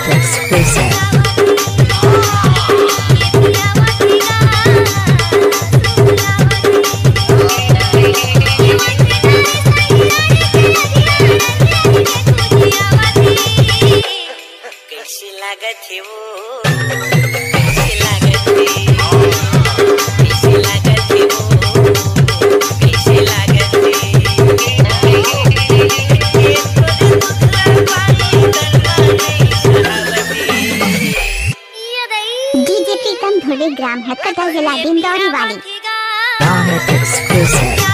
exclusive. कैसी लागत है वो, कैसी लागत है, कैसी लागत है वो, कैसी लागत है। डीजे प्रीतम धुरी ग्राम है कटा जिला डिंडौरी वाली। Exclusive.